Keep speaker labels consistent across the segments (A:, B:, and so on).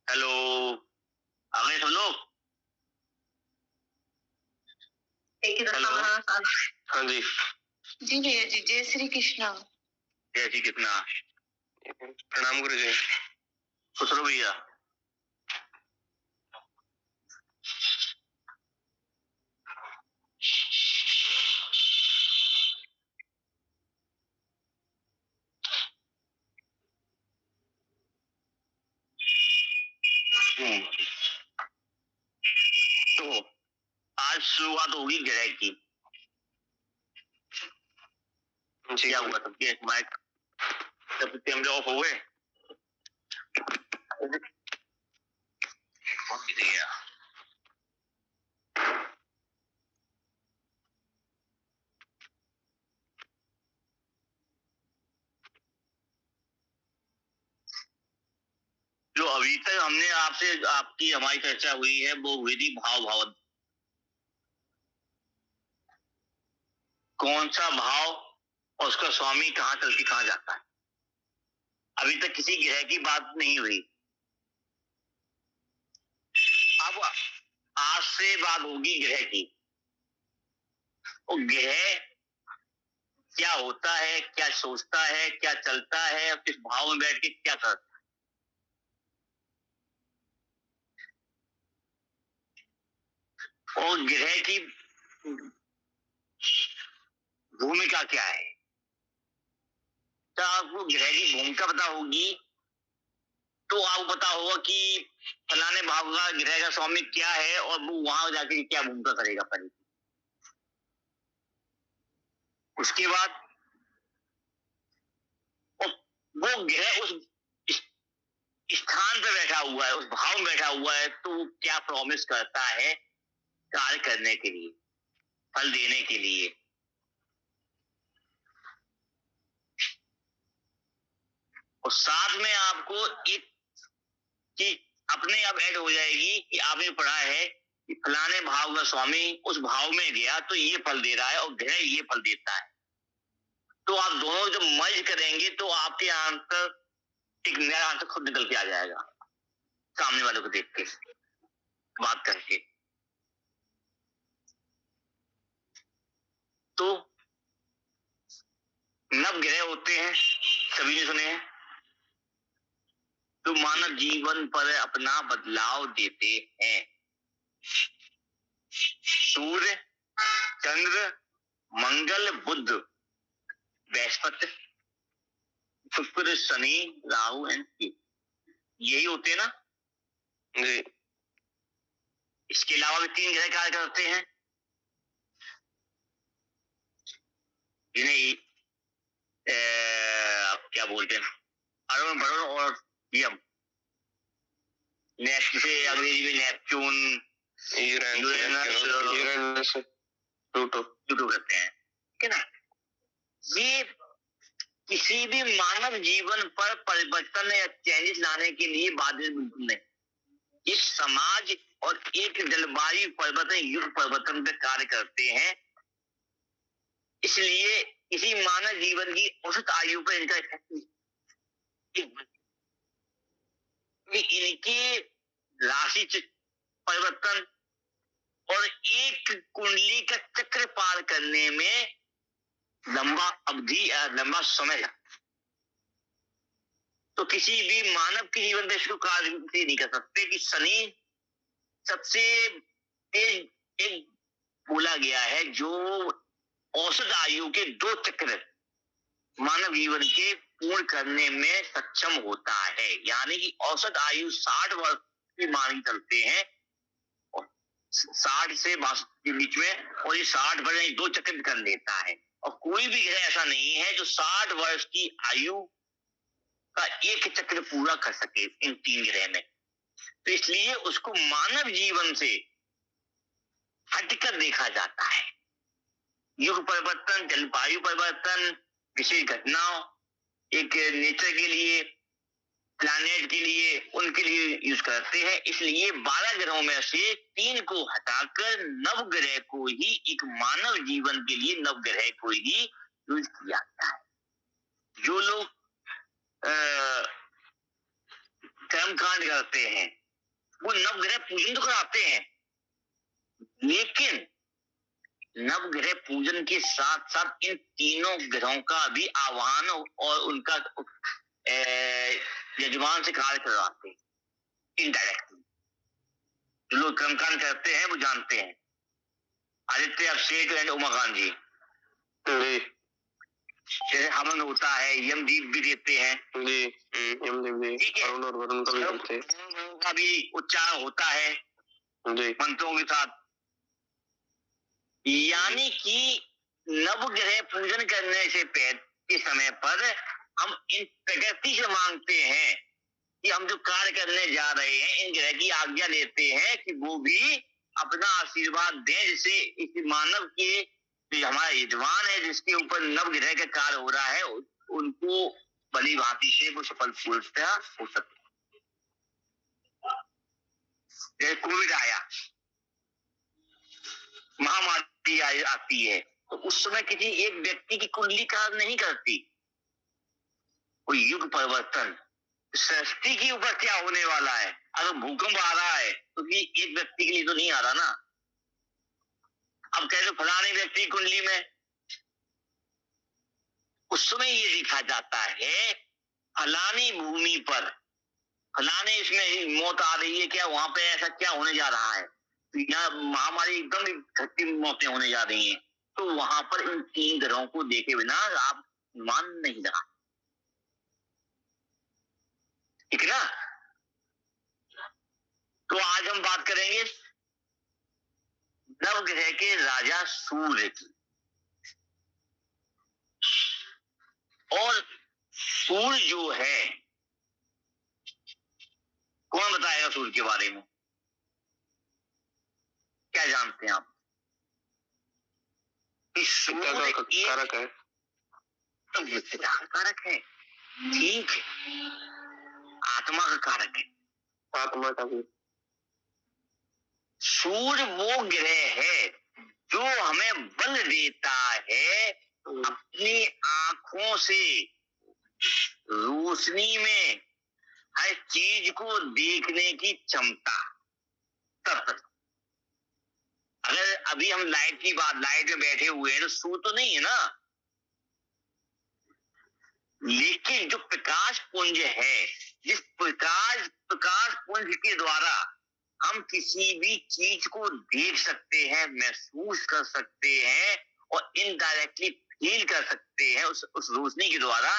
A: Hello, आ गए सब लोग? हेलो, हाँ जी जी भैया जी, जय श्री कृष्णा। जय श्री कृष्णा। प्रणाम गुरु जी। खुश रहो भैया। तो आज शुरुआत होगी ग्रह की। जी क्या हुआ सबके माइक सब कैमरे ऑफ हो गए? जो अभी तक हमने आपसे आपकी हमारी चर्चा हुई है वो हुई थी भाव भाव। कौन सा भाव और उसका स्वामी कहाँ चलती कहाँ जाता है, अभी तक किसी ग्रह की बात नहीं हुई। अब आज से बात होगी ग्रह की। और ग्रह क्या होता है, क्या सोचता है, क्या चलता है, किस भाव में बैठ के क्या करता है, और ग्रह की भूमिका क्या है। तो आपको ग्रह की भूमिका पता होगी तो आपको पता होगा कि फलाने भाव का ग्रह का स्वामी क्या है और वो वहां जाके क्या भूमिका करेगा पर। उसके बाद वो ग्रह उस स्थान पे बैठा हुआ है, उस भाव में बैठा हुआ है, तो वो क्या प्रॉमिस करता है कार्य करने के लिए, फल देने के लिए। और साथ में आपको एक चीज अपने आप ऐड हो जाएगी कि आपने पढ़ा है कि फलाने भाव का स्वामी उस भाव में गया तो ये फल दे रहा है और ग्रह ये फल देता है। तो आप दोनों जब मर्ज करेंगे तो आपके आंसर एक नया आंसर खुद निकल के आ जाएगा, सामने वाले को देख के बात करके। तो नव ग्रह होते हैं, सभी ने सुने हैं, तो मानव जीवन पर अपना बदलाव देते हैं। सूर्य, चंद्र, मंगल, बुध, बृहस्पति, शुक्र, शनि, राहु एंड केतु, यही होते हैं ना जी। इसके अलावा भी 3 ग्रह कार्य करते हैं, जिन्हें क्या बोलते हैं, अरुण, वरुण और यम। नेक्स्ट से अंग्रेजी में नेपच्यून, यूरेनस, प्लूटो कहते हैं, ठीक है ना। ये किसी भी मानव जीवन पर परिवर्तन या चेंजेस लाने के लिए बाधित बिल्कुल नहीं। इस समाज और एक जलवायु परिवर्तन, युग परिवर्तन पे कार्य करते हैं। इसलिए किसी मानव जीवन की औसत आयु पर इनका इनकी राशि परिवर्तन और एक कुंडली का चक्र पार करने में लंबा अवधि या लंबा समय लगता। तो किसी भी मानव के जीवन में इसको कार्य नहीं कर सकते कि शनि सबसे तेज एक बोला गया है जो औसत आयु के 2 चक्र मानव जीवन के पूर्ण करने में सक्षम होता है। यानी कि औसत आयु 60 वर्ष की मानी चलते हैं, 60 से 62 के बीच में, और ये 60 वर्ष 2 चक्र कर लेता है। और कोई भी ग्रह ऐसा नहीं है जो 60 वर्ष की आयु का एक चक्र पूरा कर सके इन 3 ग्रह में। तो इसलिए उसको मानव जीवन से हटकर देखा जाता है। युग परिवर्तन, जलवायु परिवर्तन, विशेष घटनाओं, एक नेचर के लिए, प्लैनेट के लिए, उनके लिए यूज करते हैं। इसलिए 12 ग्रहों में से 3 को हटाकर नवग्रह को ही, एक मानव जीवन के लिए नवग्रह को ही यूज किया जाता है। जो लोग कर्मकांड करते हैं वो नवग्रह पूजन तो कराते हैं, लेकिन नवग्रह पूजन के साथ साथ इन तीनों ग्रहों का भी आह्वान और उनका यजमान से कार्य करवाते हैं इनडायरेक्टली। जो लोग कर्मकांड करते हैं वो जानते हैं। आदित्य, अभिषेक एंड उमाकांत जी, जैसे हवन होता है, यमदीप भी देते हैं, अरुण और वरुण का भी देते हैं, का भी उच्चारण होता है मंत्रों के साथ। यानी कि नवग्रह पूजन करने से पहले के समय पर हम इन प्रकृति से मांगते हैं कि हम जो कार्य करने जा रहे हैं, इन ग्रह की आज्ञा लेते हैं कि वो भी अपना आशीर्वाद दें, जिससे इस मानव के जो हमारा यजमान है, जिसके ऊपर नवग्रह का कार्य हो रहा है, उनको भली भांति से वो सफल पूर्णतः हो सके। जैसे कोविड आया, महामारी आती है, तो उस समय किसी एक व्यक्ति की कुंडली कार्य नहीं करती। कोई युग परिवर्तन, सृष्टि के ऊपर क्या होने वाला है, अगर भूकंप आ रहा है तो कि एक व्यक्ति के लिए तो नहीं आ रहा ना। अब कह दो फलाने व्यक्ति की कुंडली में उस समय ये देखा जाता है फलानी भूमि पर फलाने इसमें मौत आ रही है, क्या वहां पे ऐसा क्या होने जा रहा है, तो यहाँ महामारी एकदम घटती मौतें होने जा रही हैं, तो वहां पर इन 3 ग्रहों को देखे बिना आप मान नहीं लगा, ठीक है ना। तो आज हम बात करेंगे नवग्रह के राजा सूर्य की। और सूर्य जो है, कौन बताएगा सूर्य के बारे में, क्या जानते हैं आप? सूर्य कारक है, कारक है, ठीक है, आत्मा का कारक है, आत्मा का भी। सूर्य वो ग्रह है जो हमें बल देता है अपनी आंखों से रोशनी में हर चीज को देखने की क्षमता। तब अगर अभी हम लाइट की बात, लाइट में बैठे हुए हैं तो सूर्य तो नहीं है ना, लेकिन जो प्रकाश पुंज है, जिस प्रकाश पुंज के द्वारा हम किसी भी चीज को देख सकते हैं, महसूस कर सकते हैं और इनडायरेक्टली फील कर सकते हैं उस रोशनी के द्वारा,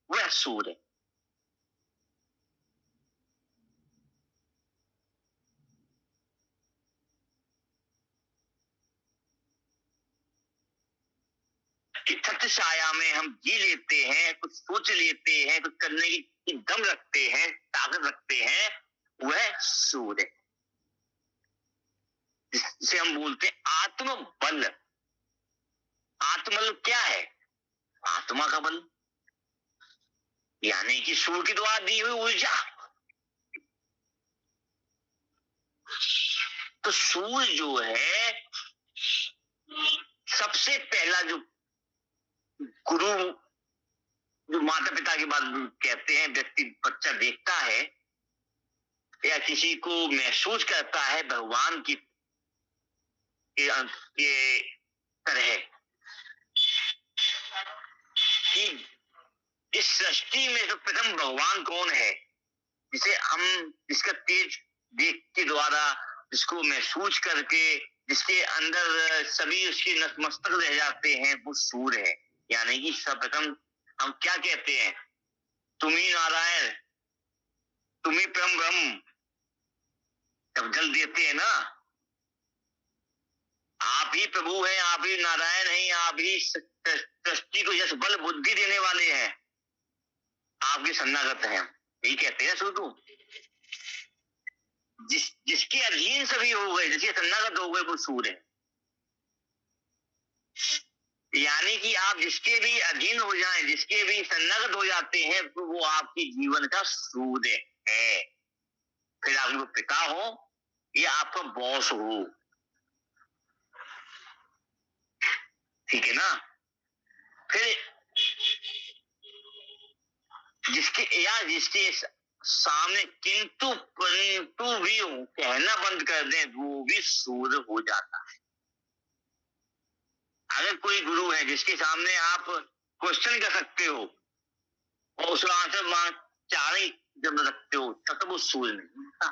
A: वह सूर्य है। छत्र छाया में हम जी लेते हैं, कुछ सोच लेते हैं, कुछ करने की दम रखते हैं, ताकत रखते हैं, वह सूर्य है, जिसे हम बोलते हैं आत्मबल। आत्मबल क्या है? आत्मा का बल, यानी कि सूर्य के द्वारा दी हुई ऊर्जा। तो सूर्य जो है, सबसे पहला जो गुरु, जो माता पिता की बात कहते हैं, व्यक्ति बच्चा देखता है या किसी को महसूस करता है भगवान की ये तरह कि इस सृष्टि में तो प्रथम भगवान कौन है, जिसे हम इसका तेज देख के द्वारा, जिसको महसूस करके, जिसके अंदर सभी उसके नतमस्तक रह जाते हैं, वो सूर्य है। यानी कि सर्वप्रथम हम क्या कहते हैं, तुम ही नारायण, तुम ही परम ब्रह्म, जब जल देते हैं ना, आप ही प्रभु हैं, आप ही नारायण हैं, आप ही सृष्टि को यश बल बुद्धि देने वाले हैं, आपके शरणागत हैं, यही कहते हैं सूर्य को। जिसके अधीन सभी हो गए, जिसके शरणागत हो गए, वो सूर्य है। यानी कि आप जिसके भी अधीन हो जाएं, जिसके भी शरणागत हो जाते हैं, तो वो आपके जीवन का सूर्य है। फिर आपके वो पिता हो या आपका बॉस हो, ठीक है ना। फिर जिसके सामने किंतु परंतु भी कहना बंद कर दें, वो भी सूर्य हो जाता है। अगर कोई गुरु है जिसके सामने आप क्वेश्चन कर सकते हो और उसका आंसर चारे जब रखते हो, तब तो वो सूर्य नहीं होता।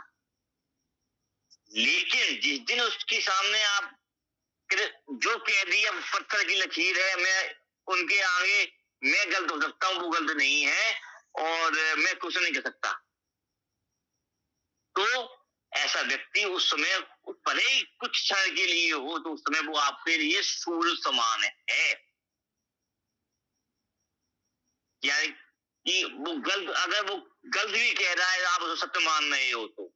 A: लेकिन जिस दिन उसके सामने आप जो कह दिया पत्थर की लकीर है, मैं उनके आगे मैं गलत हो सकता हूं, वो गलत नहीं है और मैं कुछ नहीं कर सकता, तो ऐसा व्यक्ति उस समय भले ही कुछ क्षण के लिए हो, तो उस समय वो आपके लिए सूर्य समान है। यानी कि वो गलत, अगर वो गलत भी कह रहा है, आप उसको सत्य मान रहे हो, तो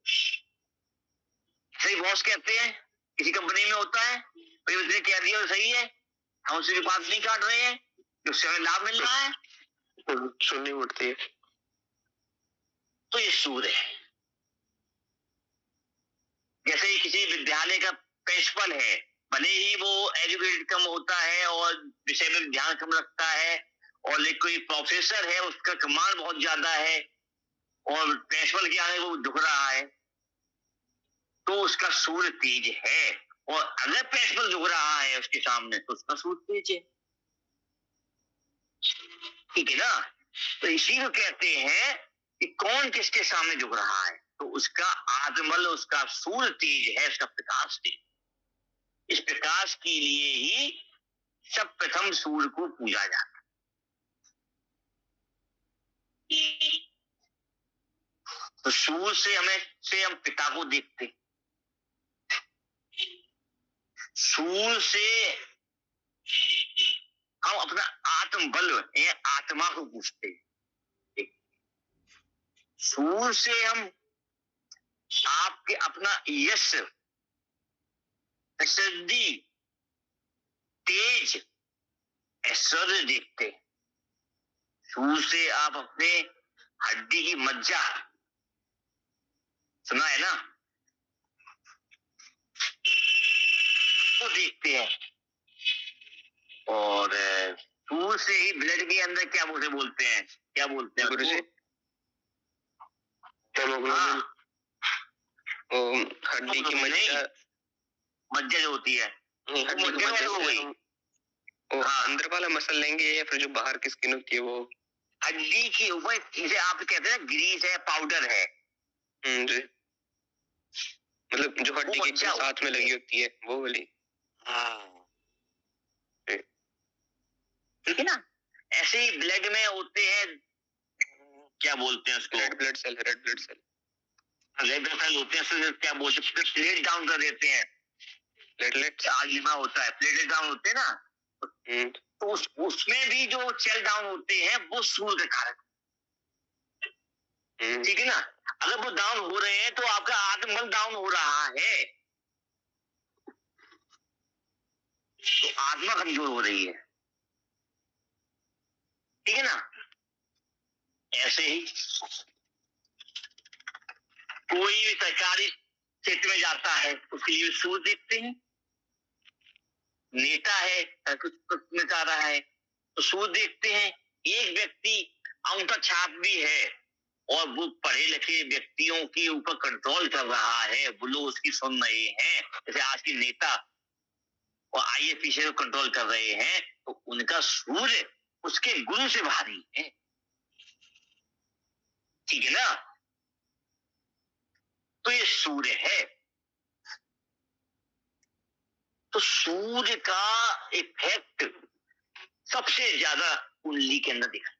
A: सही बॉस कहते हैं, किसी कंपनी में होता है, भाई उसने कह दिया सही है, हम उसकी बात नहीं काट रहे हैं, उससे हमें लाभ मिल रहा है, सुननी पड़ती है, तो ये सूर्य है। जैसे ही किसी विद्यालय का प्रिंसिपल है, भले ही वो एजुकेटेड कम होता है और विषय में ध्यान कम रखता है, और लेकिन कोई प्रोफेसर है, उसका कमांड बहुत ज्यादा है और प्रिंसिपल के आगे वो झुक रहा है, तो उसका सूर्य तेज है। और अगर प्रिंसिपल झुक रहा है उसके सामने, तो उसका सूर्य तेज है। ठीक है ना। तो इसी को कहते हैं कि कौन किसके सामने झुक रहा है, तो उसका आत्मबल, उसका सूर्य तेज है, उसका प्रकाश तेज। इस प्रकाश के लिए ही सब प्रथम सूर्य को पूजा जाता है। तो सूर्य से हम पिता को देखते, सूर्य से हम अपना आत्मबल या आत्मा को पूछते, सूर्य से हम आपके अपना यश, प्रसिद्धि, तेज, ऐश्वर्य देखते। सूर्य से आप अपने हड्डी की मज्जा, सुना है ना, वो देखते हैं। और सूर्य से ही ब्लड के अंदर क्या बोलते हैं, क्या बोलते हैं उसको? हड्डी की मज्जा जो होती है,
B: अंदर वाला मसल लेंगे या फिर जो बाहर की स्किन होती है वो?
A: हड्डी के ऊपर, जिसे आप कहते हैं ग्रीस है, पाउडर है।
B: जी, मतलब जो हड्डी के साथ में लगी होती है वो वाली।
A: ठीक है ना। ऐसे ही ब्लड में होते हैं, क्या बोलते हैं उसको?
B: Red blood cell. Red blood cell
A: होते हैं, क्या बोलते हैं, प्लेट डाउन कर देते हैं, प्लेटलेट आलिमा होता है, प्लेटलेट डाउन होते हैं ना। तो उसमें भी जो सेल डाउन होते हैं वो सूर्य के कारण, ठीक है ना। अगर वो डाउन हो रहे हैं तो आपका आत्मबल डाउन हो रहा है, तो आत्मा कमजोर हो रही है, ठीक है ना। ऐसे ही कोई भी सरकारी क्षेत्र में जाता है, उसके लिए सूर्य देखते हैं। नेता है, कुछ में जा रहा है तो सूर्य देखते हैं। एक व्यक्ति अंगूठा छाप भी है और वो पढ़े लिखे व्यक्तियों के ऊपर कंट्रोल कर रहा है, वो लोग उसकी सुन रहे हैं, जैसे आज के नेता और IAS को कंट्रोल कर रहे हैं, तो उनका सूर्य उसके गुरु से भारी है, ठीक है ना। तो ये सूर्य है। तो सूर्य का इफेक्ट सबसे ज्यादा कुंडली के अंदर दिखा।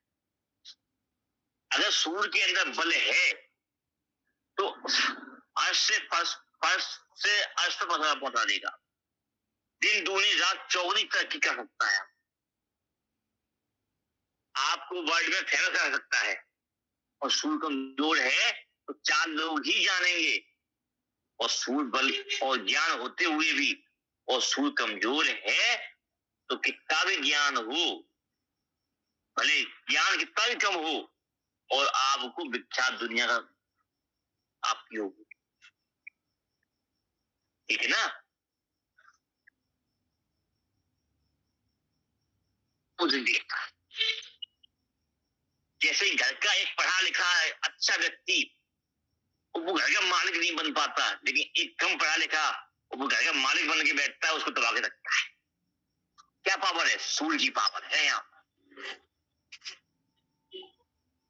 A: अगर सूर्य के अंदर बल है तो अर्श से अर्श पर पहुंचा देगा, दिन दूनी रात चौगुनी तरक्की कर सकता है, आपको वर्ल्ड में फेमस कर सकता है। और सूर्य कमजोर है तो 4 लोग ही जानेंगे, और सूर्य बल और ज्ञान होते हुए भी और सूर्य कमजोर है तो कितना भी ज्ञान हो, भले ज्ञान कितना भी कम हो, और आपको विख्यात दुनिया का आपकी होगी, ठीक है ना। देखता जैसे घर का एक पढ़ा लिखा अच्छा व्यक्ति वो घर का मालिक नहीं बन पाता, लेकिन एक कम पढ़ा लिखा वो घर का मालिक बन के बैठता है, उसको दबा के रखता है। क्या पावर है? सूर्य की पावर है यहाँ।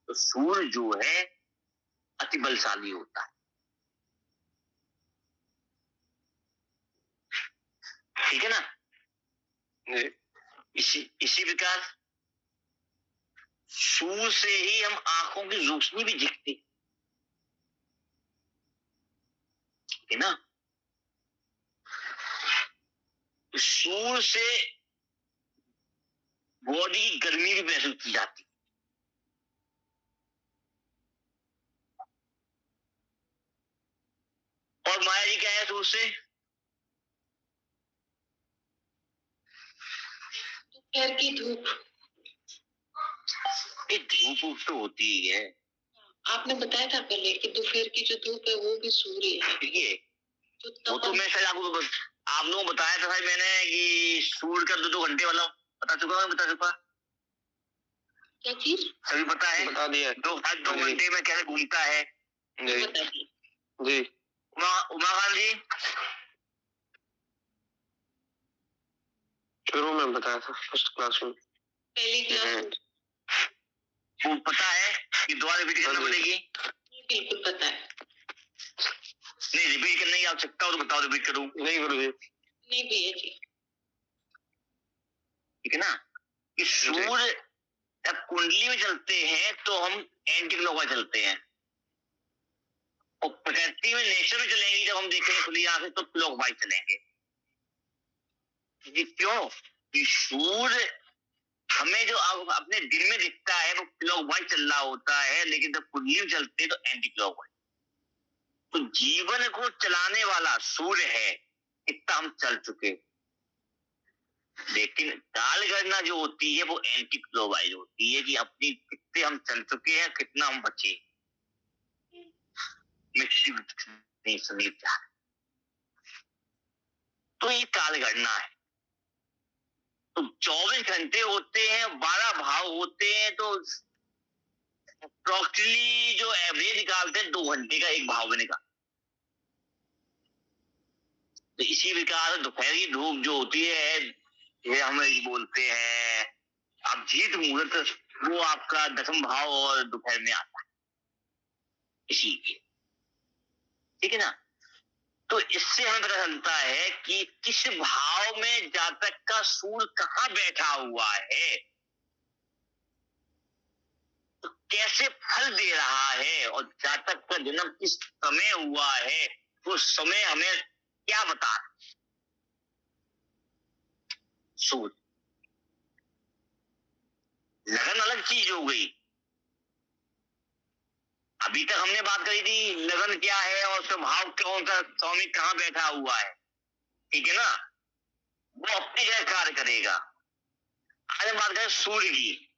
A: तो सूर्य जो है अति बलशाली होता है, ठीक है ना। इसी प्रकार सूर्य से ही हम आंखों की रोशनी भी दिखती है ना। सूर्य से बॉडी की गर्मी भी महसूस की जाती, और माया जी क्या है सूर्य से?
C: दोपहर की धूप।
A: धूप तो होती ही है,
C: आपने बताया था पहले कि दोपहर की जो धूप है वो भी सूर्य है।
A: देखिए वो तो मैं शायद आपको आप लोगों को बताया था भाई मैंने कि सूर्य का 2 घंटे वाला बता चुका।
C: क्या चीज?
A: सभी पता है,
B: बता दिया।
A: 2 घंटे में कैसे घूमता है
B: जी।
A: उमाकांत जी
B: शुरू में बताया था फर्स्ट क्लास में,
C: पहली क्लास में।
A: वो पता है कि दोबारा रिपीट करना पड़ेगी?
C: बिल्कुल पता है।
A: नहीं, रिपीट करने की आवश्यकता हो तो बताओ, रिपीट करूं?
B: नहीं गुरुजी।
C: नहीं भैया जी।
A: ठीक है ना, कि सूर्य जब कुंडली में चलते हैं तो हम एंटी क्लॉकवाइज चलते हैं, और प्रकृति में नेचर में चलेंगे जब हम देखेंगे खुली आंख से तो क्लॉकवाइज चलेंगे। ये क्यों? कि सूर्य हमें जो अपने दिन में दिखता है वो क्लॉकवाइज चल रहा होता है, लेकिन जब कुंडली में चलते हैं तो एंटी क्लॉकवाइज। तो जीवन को चलाने वाला सूर्य है, इतना हम चल चुके, लेकिन काल गणना जो होती है वो एंटी क्लॉकवाइज होती है, कि अपनी कितने हम चल चुके हैं, कितना हम बचे, मृत्यु नहीं समीप जा। तो ये काल गणना है। तो 24 घंटे होते हैं, 12 भाव होते हैं, तो अप्रोक्सीमेटली जो एवरेज निकालते हैं 2 घंटे का एक भाव बनेगा। तो इसी प्रकार दोपहर की धूप जो होती है, ये हम बोलते हैं अभिजीत मुहूर्त, वो आपका 10वें भाव और दोपहर में आता है इसी के, ठीक है ना। तो इससे हमें पता चलता है कि किस भाव में जातक का सूर्य कहाँ बैठा हुआ है, तो कैसे फल दे रहा है, और जातक का जन्म किस समय हुआ है, वो समय हमें क्या बता रहा है। सूर्य लगन अलग चीज हो गई। अभी तक हमने बात करी थी लगन क्या है और स्वभाव कौन सा, स्वामी कहाँ बैठा हुआ है, ठीक है ना, वो अपनी जगह कार्य करेगा। आज हम बात करें सूर्य की।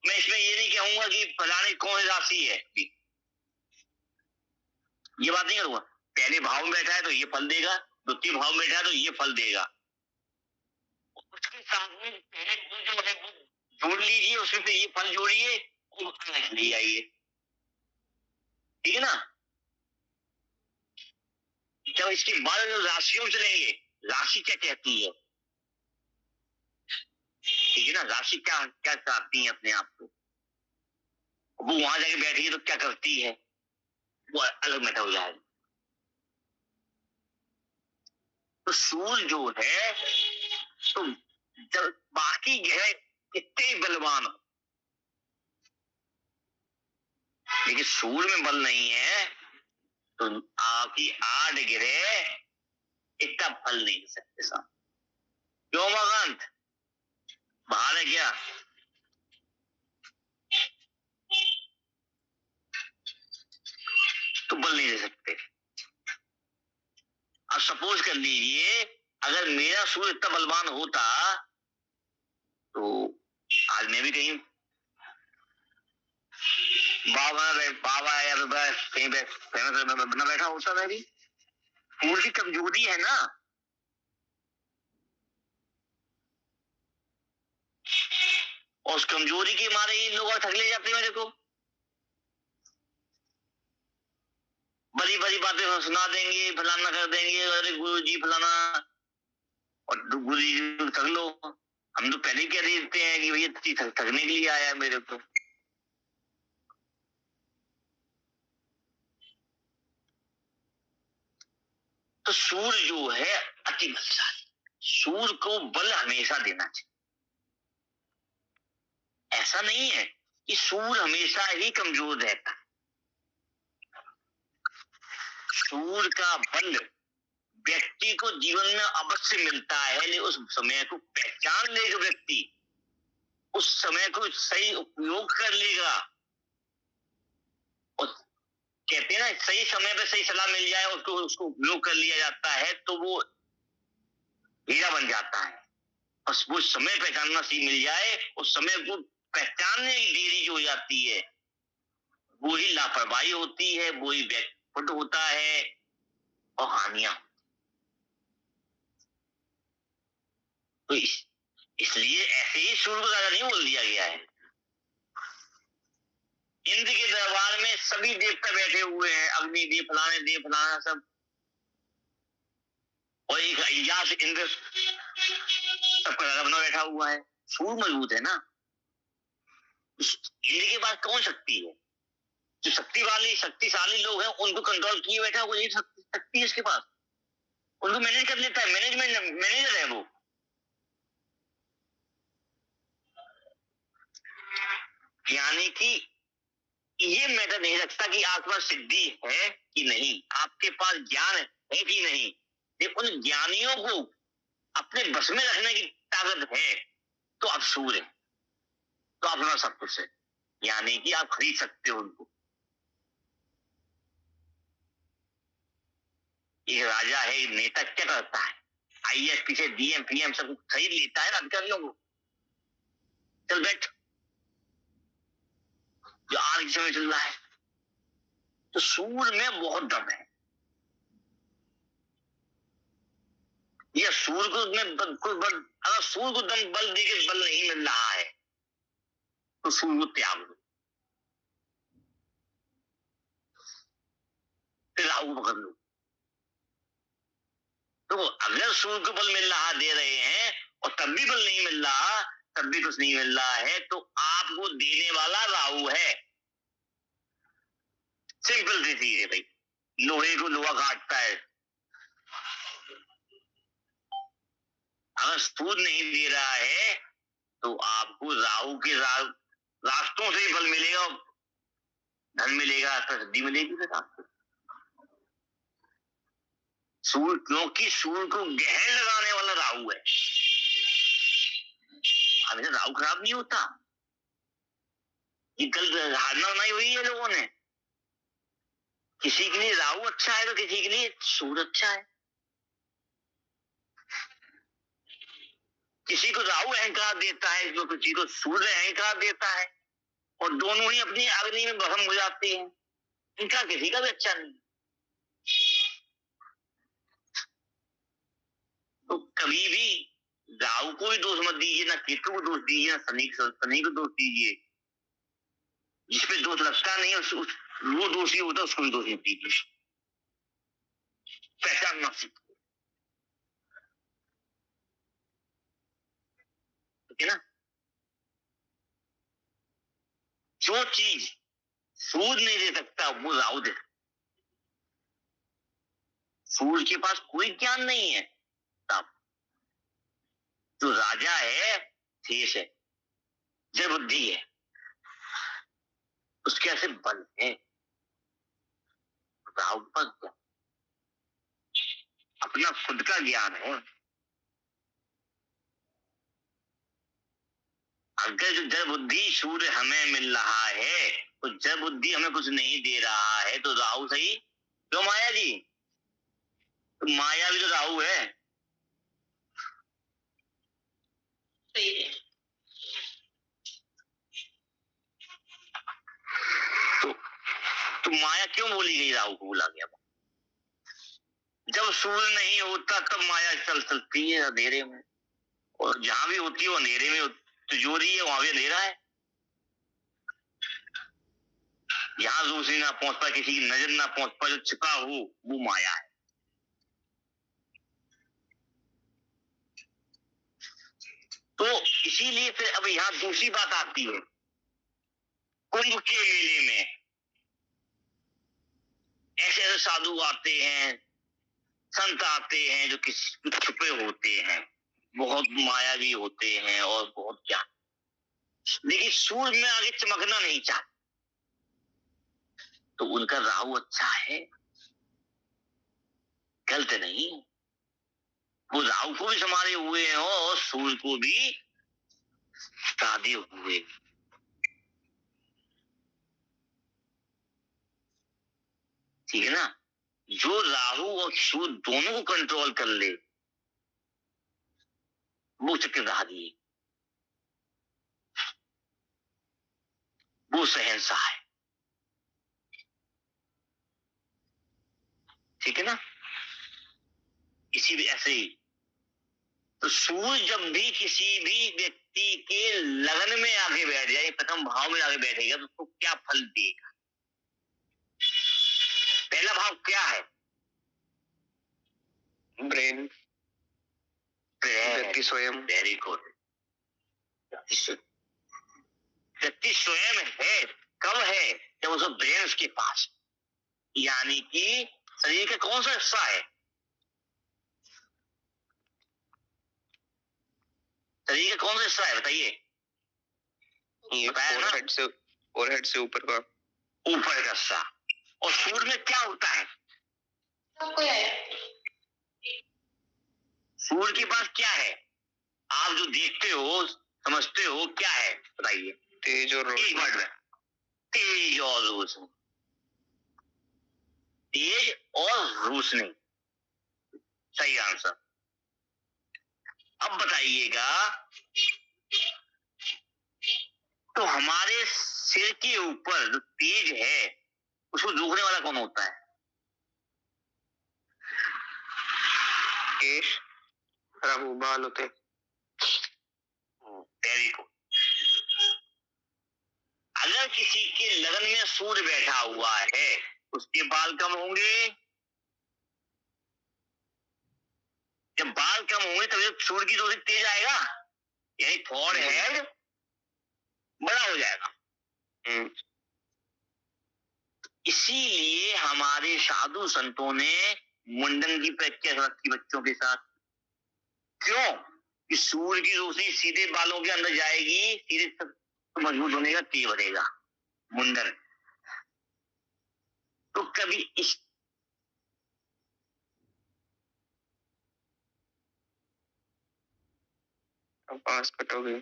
A: मैं इसमें ये नहीं कहूंगा कि फलाने कौन सी राशि है, ये बात नहीं करूंगा। पहले भाव में बैठा है तो ये फल देगा, द्वितीय भाव में बैठा है तो ये फल देगा। उसके साथ में पहले जो है वो जोड़ लीजिए, उसमें से ये फल जोड़िए और ले आइए, ठीक है ना। जब इसके बाद जो राशियों चलेंगे, राशि क्या कहती है, ठीक है ना, राशि क्या क्या चाहती है अपने आप को, वो वहां जाके बैठी तो क्या करती है, वो अलग मैटर हो जाएगा। तो सूर्य जो है, तो जब बाकी ग्रह कितने बलवान हो, लेकिन सूर्य में बल नहीं है, तो आपकी 8 ग्रह इतना फल नहीं दे सकते साहब। क्यों मकांत बाहर है क्या? तो बल नहीं दे सकते। अब सपोज कर लीजिए अगर मेरा सूर्य इतना बलवान होता तो आज मैं भी कहीं बाबा या कहीं बना बैठा होता, मैं भी। सूर्य की कमजोरी है ना, और उस कमजोरी के मारे ही लोग थक ले जाते हैं मेरे को, बड़ी बड़ी बातें सुना देंगे, फलाना कर देंगे, अरे गुरु जी फलाना, और गुरु जी थक लो। हम तो पहले ही कह देते हैं कि भैया थकने के लिए आया है मेरे को। तो सूर्य जो है अति बलशाली, सूर्य को बल हमेशा देना चाहिए। ऐसा नहीं है कि सूर्य हमेशा ही कमजोर रहता है। सूर्य का बल व्यक्ति को जीवन में अवश्य मिलता है, लेकिन उस समय को पहचान लेगा व्यक्ति, उस समय को सही उपयोग कर लेगा। और कहते हैं ना, सही समय पे सही सलाह मिल जाए, उसको उपयोग कर लिया जाता है तो वो हीरा बन जाता है। और वो समय पहचानना सीख मिल जाए, उस समय को पहचानने की देरी जो हो जाती है वो ही लापरवाही होती है, वो ही व्यक्तिगत होता है और हानियां। तो इसलिए ऐसे ही सूर्य को ज्यादा नहीं बोल दिया गया है। इंद्र के दरबार में सभी देवता बैठे हुए हैं, अग्नि देव फलाने देव फलाना सब, और एक इजाज इंद्र सबका राजा बना बैठा हुआ है। सूर्य मजबूत है ना, इंद्र के पास कौन शक्ति है? जो शक्तिशाली लोग हैं उनको कंट्रोल किए बैठा, वो ये शक्ति है इसके पास, उनको मैनेज कर लेता है, मैनेजर है वो। यानी कि ये मैटर नहीं रखता कि आपके पास सिद्धि है कि नहीं, आपके पास ज्ञान है कि नहीं, ये उन ज्ञानियों को अपने बस में रखने की ताकत है तो आप सूर हैं, तो आप अपना सब कुछ है, यानी कि आप खरीद सकते हो उनको। एक राजा है, एक नेता क्या करता है, आईएएस पीछे डीएम पीएम सब खरीद लेता है ना अधिकारियों को, चल बैठ, जो आज के समय चल रहा है। तो सूर में बहुत दम है, या सूर को अगर सूर को दम बल देके बल नहीं मिल रहा है तो सूर को त्याग दो, फिर राहु पकड़ लो। तो अगर सूर्य को बल मिल रहा दे रहे हैं और तब भी बल नहीं मिल रहा, तब भी कुछ नहीं मिल रहा है, तो आपको देने वाला राहु है। सिंपल सी चीज है भाई, लोहे को लोहा काटता है, अगर सूर्य नहीं दे रहा है तो आपको राहु के रास्तों से ही बल मिलेगा, धन मिलेगा, सिद्धि मिलेगी फिर आपको। सूर्य, क्योंकि सूर्य को गहन लगाने वाला राहु है, हमेशा राहु खराब नहीं होता, ये गलत धारणा बनाई हुई है लोगों ने। किसी के लिए राहु अच्छा है तो किसी के लिए सूर्य अच्छा है। किसी को राहु अहंकार देता है तो किसी को सूर्य अहंकार देता है, और दोनों ही अपनी अग्नि में भस्म हो जाते हैं, इनका किसी का भी अच्छा नहीं। तो कभी भी राहु को भी दोष मत दीजिए, ना केतु को दोष दीजिए, ना शनि को दोष दीजिए। जिसपे दोष लगता नहीं है वो दोषी होता है, उसको भी दोष मत दीजिए, पहचानना सीखो, ठीक है ना। जो चीज सूर्य नहीं दे सकता वो राहु दे सकता। सूर्य के पास कोई ज्ञान नहीं है, तब जो राजा है शेष है, जड़ बुद्धि है, उसके ऐसे बल है, राहु के पास ज्ञान, अपना खुद का ज्ञान है। अगर जो जड़ बुद्धि सूर्य हमें मिल रहा है तो जड़ बुद्धि हमें कुछ नहीं दे रहा है तो राहु सही क्यों माया जी? तो माया भी तो राहु है।
C: सही है।
A: तो माया क्यों बोली गई, राहु को बोला गया? जब सूर्य नहीं होता तब माया चलती है अंधेरे में, और जहां भी होती है वो अंधेरे में, तिजोरी है वहां भी अंधेरा है। यहाँ रोशनी ना पहुंच पाए, किसी की नजर ना पहुंच पाए, जो छिपा हो वो माया है। तो इसीलिए फिर अब यहाँ दूसरी बात आती है, कुंभ के मेले में ऐसे ऐसे साधु आते हैं, संत आते हैं जो किसी छुपे होते हैं, बहुत मायावी होते हैं और बहुत क्या, लेकिन सूर्य में आगे चमकना नहीं चाहते, तो उनका राहु अच्छा है, गलत नहीं। वो राहु को भी संभाले हुए हैं और सूर्य को भी साधे हुए। ठीक है ना। जो राहु और सूर्य दोनों को कंट्रोल कर ले वो चक्रधारी है, वो शहंशाह है। ठीक है ना। इसी भी ऐसे ही तो सूर्य जब भी किसी भी व्यक्ति के लगन में आगे बैठ जाए, प्रथम भाव में आगे बैठेगा तो उसको क्या फल देगा? पहला भाव क्या है?
B: ब्रेन, व्यक्ति स्वयं।
A: Very good. गति स्वयं है कब है, जब उसका ब्रेन उसके पास, यानी कि शरीर का कौन सा हिस्सा है, शरीर का कौन सा हिस्सा है बताइए,
B: ये फोरहेड से ऊपर का हिस्सा। और सूर्य में क्या होता है,
A: सूर्य के पास क्या है, आप जो देखते हो समझते हो क्या है बताइए,
B: तेज और रोशनी।
A: एक वर्ड में, तेज और रोशनी, तेज और रोशनी, सही आंसर। अब बताइएगा, तो हमारे सिर के ऊपर जो तेज है उसको रोकने वाला कौन होता है,
B: केश, खराब बाल होते।
A: Very good. अगर किसी के लगन में सूर्य बैठा हुआ है उसके बाल कम होंगे, जब बाल कम होंगे तभी तो सूर्य की रोशनी तेज आएगा, यानी फॉरहेड बड़ा हो जाएगा। इसीलिए हमारे साधु संतों ने मुंडन की प्रक्रिया रखी बच्चों के साथ, क्यों कि सूर्य की रोशनी सीधे बालों के अंदर जाएगी, सीधे तो मजबूत होने का तेज बढ़ेगा मुंडन। तो कभी इस
B: पास कटोगे,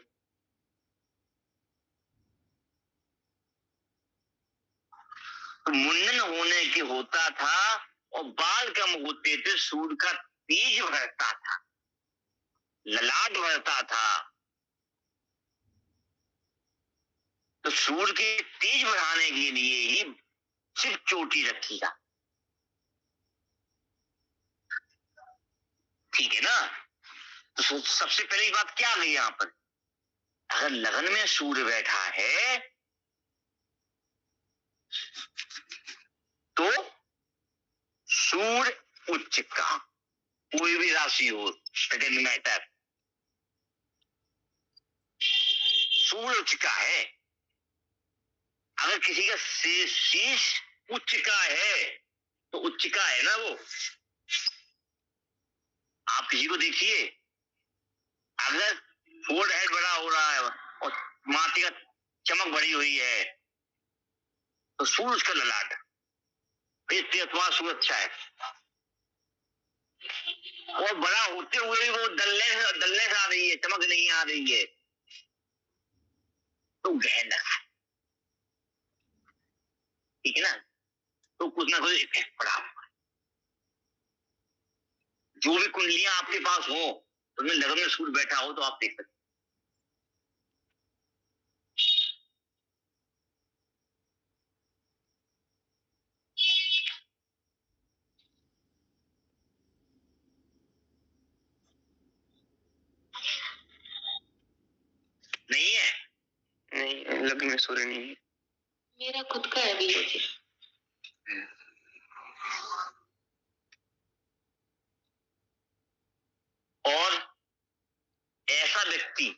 A: तो मुंडन होने के होता था और बाल कम होते थे, सूर्य का तेज बढ़ता था, ललाट बढ़ता था। तो सूर्य के तेज बढ़ाने के लिए ही सिर्फ चोटी रखी था, ठीक है ना। तो सबसे पहली बात क्या आ गई यहां पर, अगर लगन में सूर्य बैठा है तो सूर्य उच्च का, कोई भी राशि हो, डजंट मैटर, सूर्य उच्च का है। अगर किसी का शीश उच्च का है तो उच्च का है ना वो, आप किसी को देखिए, अगर फोरहेड बड़ा हो रहा है और माथे का चमक बढ़ी हुई है तो सूर्य उसका ललाट, फिर सूर्य अच्छा है। और बड़ा होते हुए भी वो डलनेस आ रही है, चमक नहीं आ रही है, तो गहन रखा, ठीक है ना, तो कुछ ना कुछ इफेक्ट पड़ा हुआ। जो भी कुंडलियां आपके पास हो उसमें लगन में सूर्य बैठा हो तो आप देख सकते, नहीं है,
B: नहीं लगन में सूर्य नहीं है,
C: मेरा खुद का है भी है।
A: और ऐसा व्यक्ति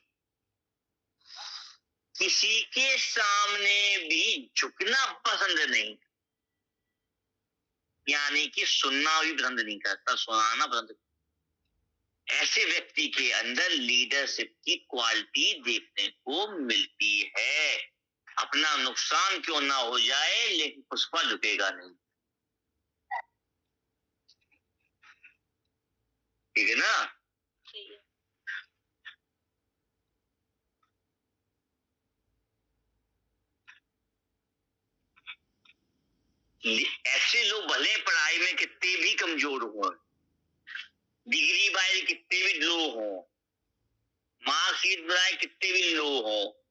A: किसी के सामने भी झुकना पसंद नहीं, यानी कि सुनना भी पसंद नहीं करता, सुनाना पसंद नहीं। ऐसे व्यक्ति के अंदर लीडरशिप की क्वालिटी देखने को मिलती है। अपना नुकसान क्यों ना हो जाए लेकिन उस पर झुकेगा नहीं, ठीक है ना। ऐसे लोग भले पढ़ाई में कितने भी कमजोर हो, डिग्री वाइज कितने भी लो हो, मार्कशीट बनाए कितने भी लो हो,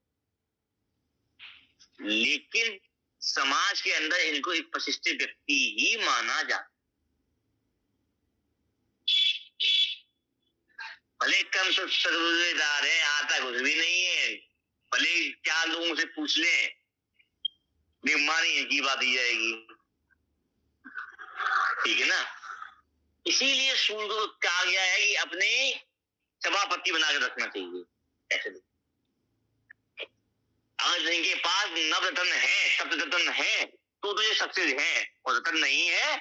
A: लेकिन समाज के अंदर इनको एक प्रतिष्ठित व्यक्ति ही माना जाता। भले कम सदुदार है, आता कुछ भी नहीं है, भले 4 लोगों से पूछ ले, बीमारी की बात ही जाएगी, ठीक है ना। इसीलिए सूर्य को कहा गया है कि अपने सभापति बना के रखना चाहिए ऐसे लोग। अगर इनके पास नवरत्न है, सप्तरत्न है, तो ये सक्सेस है, और रत्न नहीं है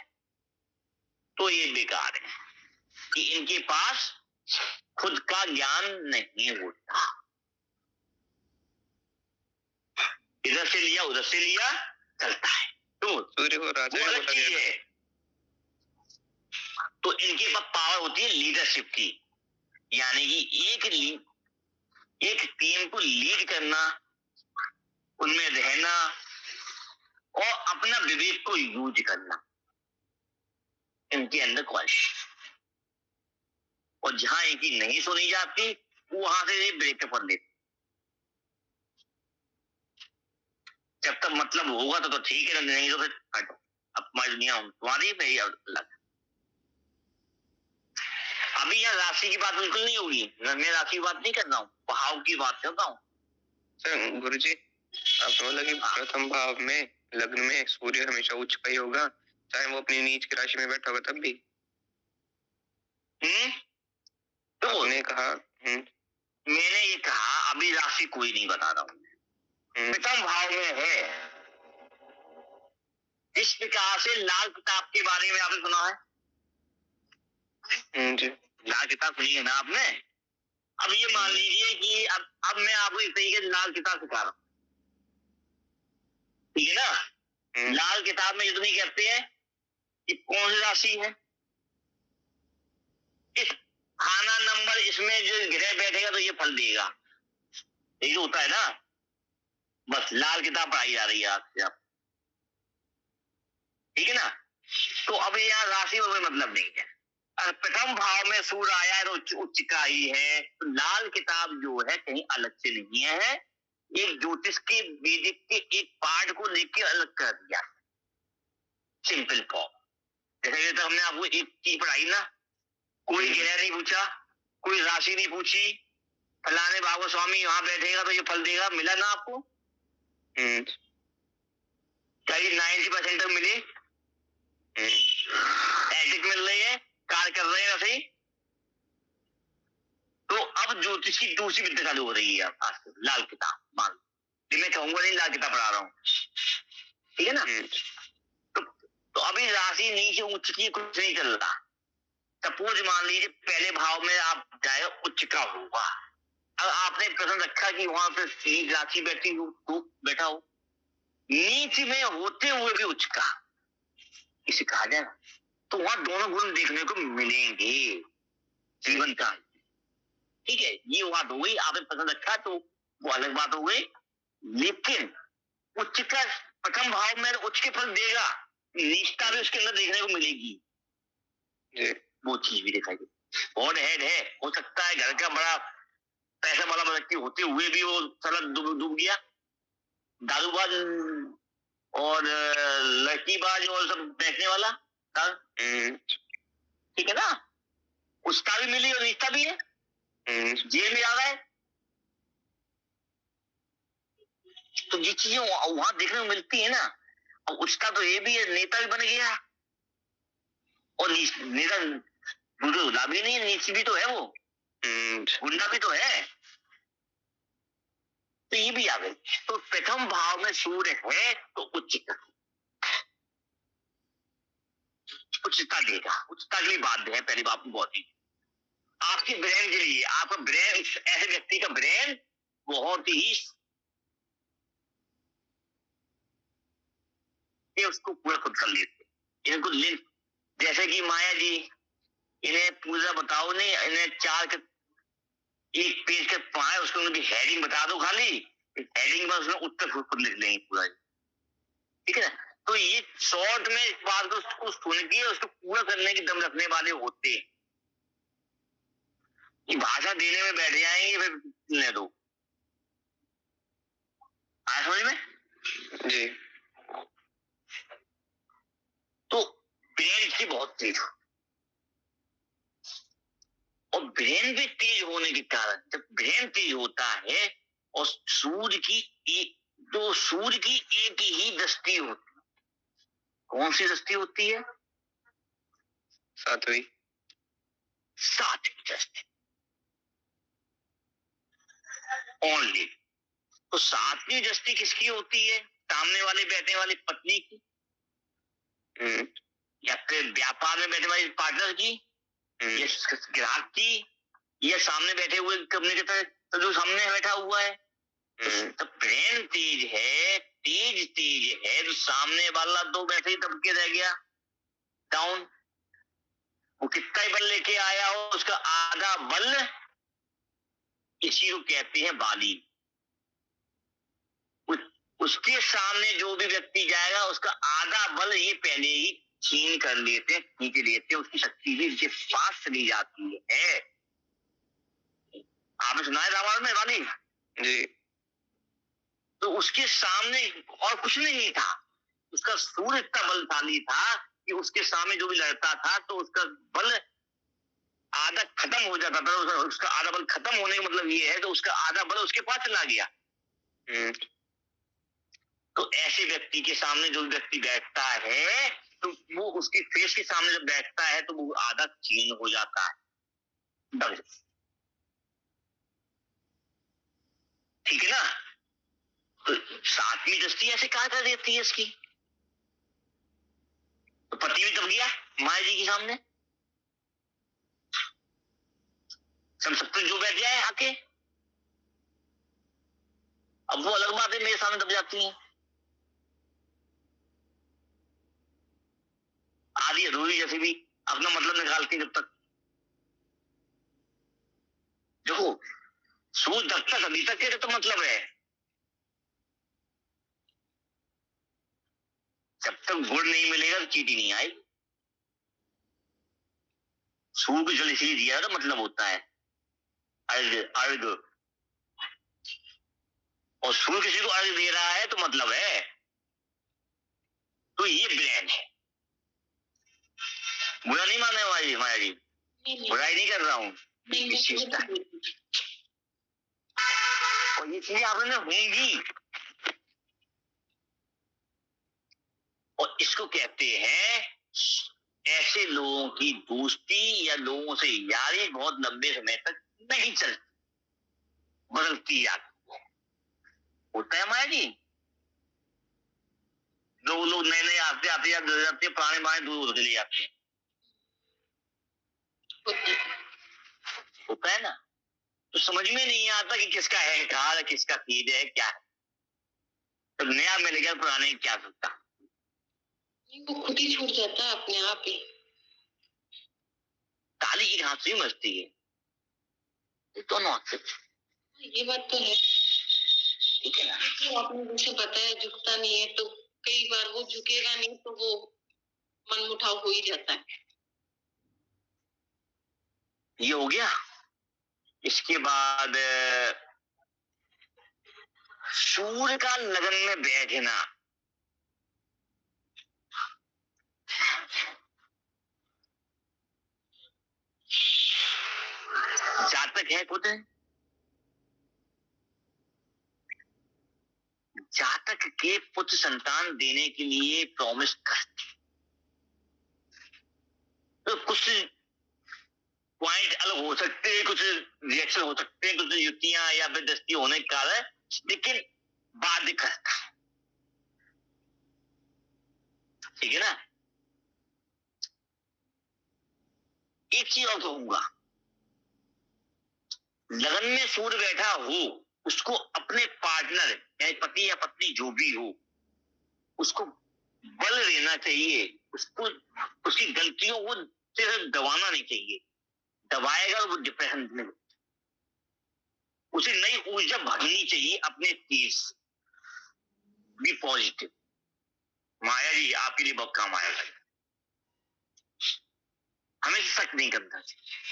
A: तो ये बेकार है कि इनके पास खुद का ज्ञान नहीं होता। इधर से लिया उधर से लिया चलता है, तो
B: सूर्य को राजा
A: अलग चीज है। तो इनके पास पावर होती है लीडरशिप की, यानी कि एक टीम को लीड करना, उनमें रहना और अपना विवेक को यूज करना, इनके अंदर क्वालिटी। और जहां इनकी नहीं सुनी जाती वहां से ये ब्रेकअप कर लेते। जब तक मतलब होगा तो ठीक है, नहीं तो फिर हटो, अब तुम्हारी दुनिया तुम्हारी मेरी अलग। अभी यहाँ राशि की बात बिल्कुल नहीं होगी, मैं राशि की बात नहीं कर रहा हूँ, भाव की बात करता हूँ।
B: सर गुरुजी, आपने बोला कि प्रथम भाव में लग्न में सूर्य हमेशा उच्च का ही होगा, चाहे वो अपनी नीच की राशि में बैठा होगा तब भी। तो आपने कहा
A: मैंने ये कहा अभी राशि कोई नहीं बता रहा हूँ, प्रथम भाव में है। इस प्रकार से लाल किताब के बारे में आपने सुना है?
B: जी।
A: लाल किताब सुनी है ना आपने? अब ये मान लीजिए कि अब मैं आपको इस तरीके से लाल किताब सिखा रहा हूँ, ठीक है ना? लाल किताब में ये तो नहीं कहते हैं कि कौन सी राशि है, इस खाना नंबर इसमें जो ग्रह बैठेगा तो ये फल देगा, यही होता है ना। बस लाल किताब पढ़ाई जा रही है आपसे, आप ठीक है ना। तो अब यहाँ राशि में कोई मतलब नहीं है। प्रथम भाव में सूर्य आया है तो उच्च का ही है। तो लाल किताब जो है कहीं अलग से नहीं है, एक ज्योतिष के वैदिक के एक पार्ट को लेके अलग कर दिया, सिंपल फॉर्म। जैसे तो हमने आपको एक चीज पढ़ाई ना, कोई ग्रह नहीं पूछा, कोई राशि नहीं पूछी, फलाने बाबा स्वामी वहां बैठेगा तो ये फल देगा, मिला ना आपको? करीब 90% तक मिले, एडिट मिल रही है, कार्य कर रहे हैं वैसे ही। तो अब ज्योतिष की दूसरी विद्या चालू हो रही है आज से, लाल किताब मान लो, मैं कहूंगा नहीं लाल किताब पढ़ा रहा हूँ, ठीक है ना। तो अभी राशि नीचे उच्च की कुछ नहीं चल रहा। सपोज मान लीजिए पहले भाव में आप जाए उच्च का होगा, अब आपने प्रश्न रखा कि वहां पे नीच राशि बैठी हो तो बैठा हो, नीच में होते हुए भी उच्च का इसे कहा जाए, तो वहां दोनों गुण देखने को मिलेंगे जीवन का, ठीक है। ये बात हो गई, आपने पसंद रखा तो वो अलग बात हो गई, लेकिन उच्च का प्रथम भाव में उच्च के फल देगा, निष्ठा भी उसके अंदर देखने को मिलेगी, वो चीज भी दिखाई देगी। और हेड है, हो सकता है घर का बड़ा पैसा वाला व्यक्ति होते हुए भी वो सड़क डूब गया, दारूबाज और लड़कीबाज और सब बेचने वाला, ठीक है ना, उसका भी मिली और निष्ठा भी है, जेल में आ गए। तो ये चीजें वहां देखने को मिलती है ना। और उसका तो ये भी है, नेता भी बन गया, और नेता गुंडा भी नहीं है, नीच भी तो है वो, गुंडा भी तो है, तो ये भी आ गई। तो प्रथम भाव में सूर्य है तो उच्चता देगा, उच्चता के लिए बाध्य है, पहली बात बहुत ही। आपके ब्रेन के लिए, आपका ब्रेन, ऐसे व्यक्ति का ब्रेन बहुत ही उसको पूरा खुद कर लेते इनको लिंक, जैसे कि माया जी, इन्हें पूरा बताओ नहीं, इन्हें एक पेज के पाए उसको उनकी हेडिंग बता दो, खाली हेडिंग में उसमें उत्तर खुद लिख लेंगे पूरा, ठीक है ना। तो ये शॉर्ट में इस बात को उसको सुन के उसको पूरा करने की दम रखने वाले होते हैं, कि भाषा देने में बैठ जाएंगे फिर ले दो, आया समझ में जी। तो ब्रेन की बहुत तेज हो, और ब्रेन भी तेज होने के कारण, जब ब्रेन तेज होता है और सूर्य की एक ही दृष्टि होती है, कौन सी दृष्टि होती है? सातवीं दृष्टि ओनली। तो सातवीं दृष्टि किसकी होती है? सामने वाले बैठने वाली पत्नी की, या फिर व्यापार में बैठने वाली पार्टनर की, या ग्राहक की, या सामने बैठे हुए कंपनी के तरह जो सामने बैठा हुआ है। तो प्रेम तेज है, तेज है, तो सामने वाला दो बैठे ही दब के रह गया डाउन। वो कितना ही बल लेके आया हो, उसका आधा बल, इसी को कहते हैं बाली। उसके सामने जो भी व्यक्ति जाएगा उसका आधा बल ये पहले ही छीन कर लेते, खींच लेते, उसकी शक्ति भी इसके पास चली जाती है। आपने सुना है रामायण में वाली
B: जी।
A: तो उसके सामने और कुछ नहीं था, उसका सूर्य इतना बलशाली था कि उसके सामने जो भी लड़ता था तो उसका बल आधा खत्म हो जाता था। उसका आधा बल खत्म होने का मतलब ये है तो उसका आधा बल उसके पास चला गया। तो ऐसे व्यक्ति के सामने जो व्यक्ति बैठता है तो वो उसके फेस के सामने जब बैठता है तो वो आधा छीन हो जाता है। ठीक है ना? तो सातवीं दृष्टि ऐसे कहा कर देती है इसकी। तो पति भी दब गया माया जी के सामने, सब जो बैठ जाए आके। अब वो अलग बात है, मेरे सामने दब जाती हैं आधी अधूरी जैसे भी अपना मतलब निकालती जब तक। देखो सूझ जब तक अभी तक के तो मतलब है, जब तक गुड़ नहीं मिलेगा तो चीटी नहीं आएगी। सूर्य को जल इसलिए दिया तो मतलब होता है अर्घ, और सूर्य किसी को अर्घ दे रहा है तो मतलब है। तो ये ब्रेन है, बुरा नहीं माने माया जी, बुराई नहीं कर रहा हूं इस चीज का। और ये चीजें आपने होंगी, और इसको कहते हैं ऐसे लोगों की दोस्ती या लोगों से यारी बहुत लंबे समय तक नहीं चलती, बदलती जाती है। होता है माया जी, लोग नए नए आते आते या जाते, पुराने माए दूर चले जाते हैं। होता है ना? तो समझ में नहीं आता कि किसका है अहंकार, किसका खीद है, क्या है। तो नया मिल गया, पुराने क्या सकता,
C: वो खुद ही छूट जाता है अपने आप ही।
A: ताली एक हाथ से मचती है, दोनों हाथ से।
C: ये बात तो है,
A: ठीक है ना?
C: तो आपने जैसे बताया झुकता नहीं है, तो कई बार वो झुकेगा नहीं तो वो मन मुटाव हो ही जाता है।
A: ये हो गया। इसके बाद सूर्य का लगन में बैठना। जातक है खुद, जातक के पुत्र संतान देने के लिए प्रॉमिस करती, तो कुछ पॉइंट अलग हो सकते हैं, कुछ रिएक्शन हो सकते हैं, कुछ युक्तियां या फिर दृष्टि होने के कारण, लेकिन बाध्य करता है। ठीक है ना? एक चीज और कहूंगा, लगन में सूर्य बैठा हो उसको अपने पार्टनर यानी पति या पत्नी जो भी हो उसको बल देना चाहिए, उसको उसकी गलतियों को सिर्फ दबाना नहीं चाहिए। दबाएगा वो डिप्रेशन में, उसे नई ऊर्जा भरनी चाहिए अपने तेज। B positive. माया जी आपके लिए बहुत काम आएगा, हमें शक नहीं करना चाहिए।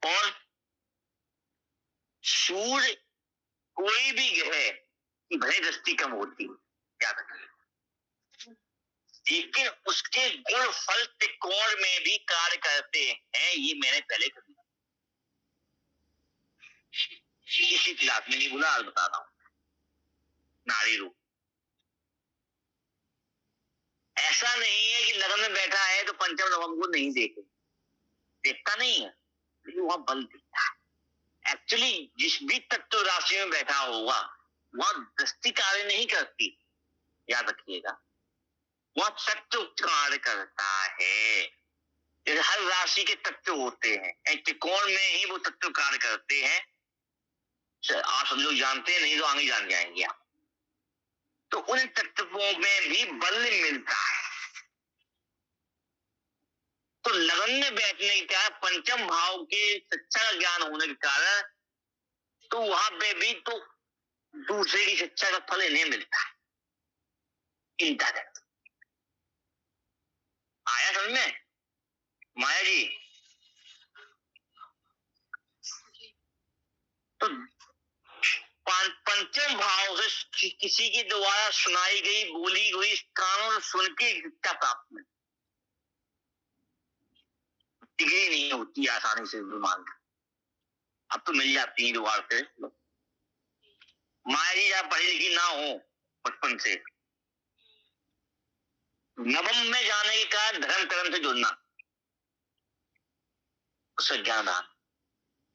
A: और सूर्य कोई भी ग्रह की भले दृष्टि कम होती है, याद रखिए, लेकिन उसके गुण फल त्रिकोण में भी कार्य करते हैं। ये मैंने पहले कर दिया, किसी क्लास में नहीं बोला, आज बता रहा हूं। नारी रूप ऐसा नहीं है कि लगन में बैठा है तो पंचम नवम को नहीं देखे, देखता नहीं है, लेकिन वहां बल दिखता है। एक्चुअली जिस भी तत्व राशि में बैठा होगा वहां दृष्टि कार्य नहीं करती, याद रखिएगा, वह तत्व कार्य करता है। हर राशि के तत्व होते हैं, त्रिकोण में ही वो तत्व कार्य करते हैं। आप सब लोग जानते हैं, नहीं तो आगे जान जाएंगे आप। तो उन तत्वों में भी बल मिलता है। तो लगन में बैठने के कारण, पंचम भाव के शिक्षा का ज्ञान होने के कारण, तो वहां पे भी तो दूसरे की शिक्षा का फल इन्हें मिलता है। इंटरनेट आया समझ में माया जी? तो पंचम भाव से किसी के द्वारा सुनाई गई, बोली गई कानों सुन के शिक्षा प्राप्त में डिग्री नहीं होती आसानी से मान। अब तो मिल जाती है दोबारा से। माया जी आप पढ़ी लिखी ना हो बचपन से, नवम में जाने के कारण धर्म कर्म से जुड़ना, उसका ज्ञान आना,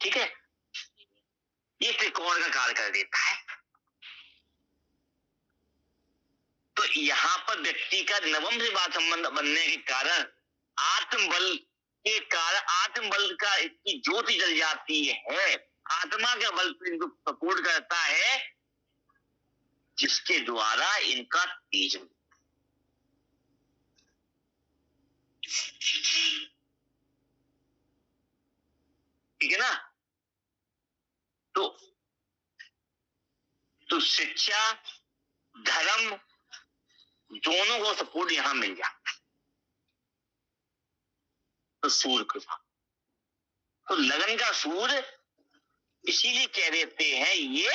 A: ठीक है, ये त्रिकोण का कार्य कर देता है। तो यहाँ पर व्यक्ति का नवम से बात संबंध बनने के कारण आत्मबल के कारण, आत्मबल का इतनी ज्योति जल जाती है, आत्मा का बल इनको सपोर्ट करता है, जिसके द्वारा इनका तेज, ठीक है ना। तो शिक्षा धर्म दोनों को सपोर्ट यहां मिल जाता है। तो सूर्य कृपा, तो लगन का सूर्य इसीलिए कह देते हैं ये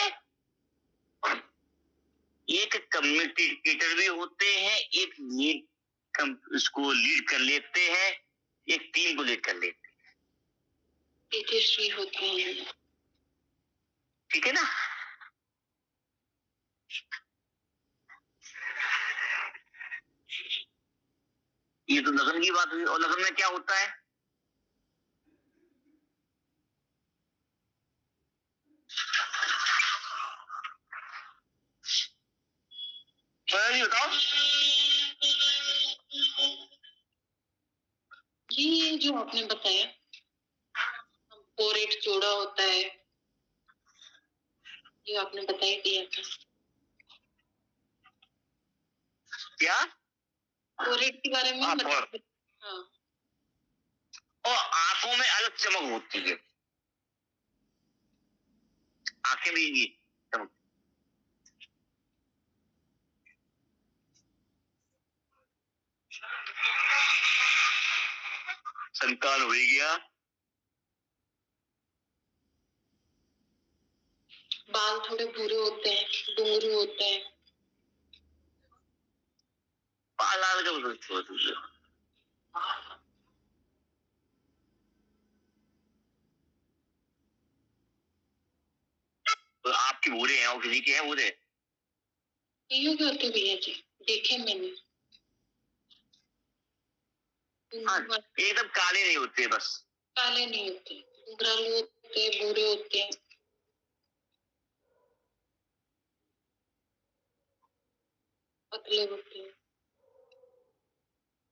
A: एक कम्युनिकेटर भी होते हैं, एक इसको लीड कर लेते हैं, एक टीम को लीड कर लेते हैं,
C: तेजस्वी होते हैं,
A: ठीक है ना। ये तो लगन की बात हुई। और लगन में क्या होता है? बताओ।
C: ये जो आपने बताया, फोरेट जोड़ा होता है, ये आपने बताया दिया था।
A: क्या
C: फोरेट के बारे में बताया? हाँ।
A: और आंखों में अलग चमक होती है, आंखें भी चमक, संतान हो गया,
C: बाल थोड़े भूरे होते हैं, डूंगरू होते हैं,
A: बाल लाल का तो आपके भूरे हैं और किसी के हैं भूरे?
C: कईयों के होते भैया जी, देखे मैंने।
A: हाँ, एकदम काले नहीं होते, बस
C: काले नहीं होते, घुंघरालू होते हैं, भूरे होते हैं, पतले होते हैं।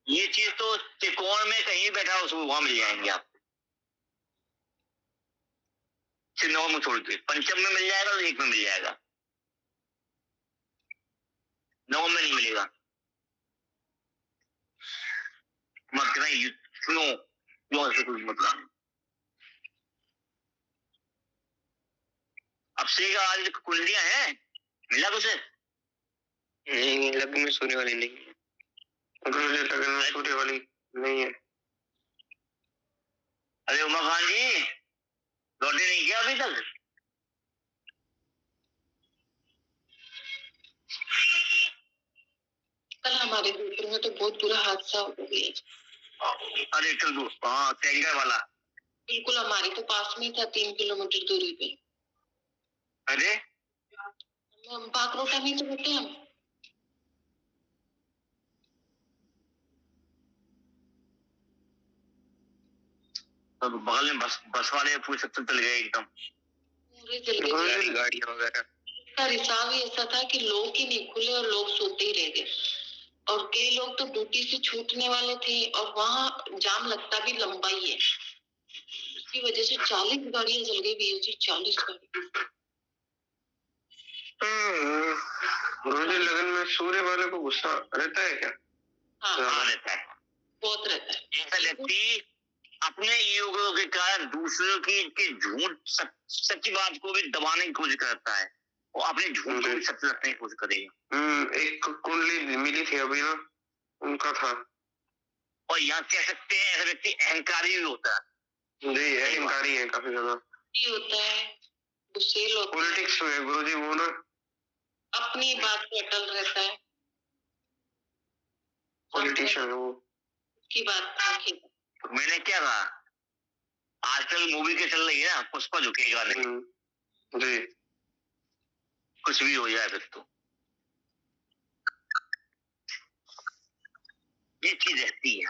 A: ये चीज तो त्रिकोण में कहीं बैठा उसको वहां मिल जाएंगे आप, नौ में छोड़ के पंचम में मिल जाएगा और एक में मिल जाएगा, नौ में नहीं मिलेगा। मत नहीं सुनो, जो ऐसे कुछ मतलब अब से आज कुंडलियां हैं, मिला कुछ?
B: नहीं, लग्न में सूर्य वाली नहीं है, लगन में सूर्य वाली नहीं है।
A: अरे उमा खान जी लौटे नहीं क्या अभी तक?
C: कल हमारे जोधपुर में तो बहुत बुरा हादसा हो गया।
A: अरे कल हाँ टैंकर वाला,
C: बिल्कुल हमारे तो पास में था, 3 किलोमीटर दूरी पे।
A: अरे
C: बागरोटा नहीं तो होते हम।
A: तो बगल में बस वाले पूरे सब चल गए एकदम,
C: पूरे चल गए,
B: गाड़ियां वगैरह।
C: का हिसाब ही ऐसा था कि लोग ही नहीं खुले और लोग सोते ही रह गए, और कई लोग तो ड्यूटी से छूटने वाले थे और वहां जाम लगता भी लंबा ही है, उसकी वजह से 40 गाड़ियां जल गई भैया जी, 40 गाड़ी।
B: गुरुजी लगन में सूर्य वाले को गुस्सा रहता है क्या?
C: हाँ
A: रहता है,
C: बहुत रहता है।
A: ऐसा व्यक्ति अपने युगों के कारण दूसरों की झूठ सच्ची बात को भी दबाने की कोशिश करता है और अपने झूठ को भी सच रखने की कोशिश करेगा।
B: एक कुंडली मिली थी अभी ना, उनका था।
A: और यहाँ कह सकते हैं ऐसा व्यक्ति अहंकारी भी होता है।
B: जी अहंकारी है काफी ज्यादा,
C: होता है, गुस्सेल होता है,
B: पॉलिटिक्स में गुरुजी वो ना
C: अपनी बात पे अटल रहता है,
B: पॉलिटिशियन है वो,
C: की बात रखे।
A: मैंने क्या कहा, आजकल मूवी के चल रही है ना, पुष्पा झुकेगा नहीं।
B: जी
A: कुछ भी हो जाए फिर तो ये चीज रहती है।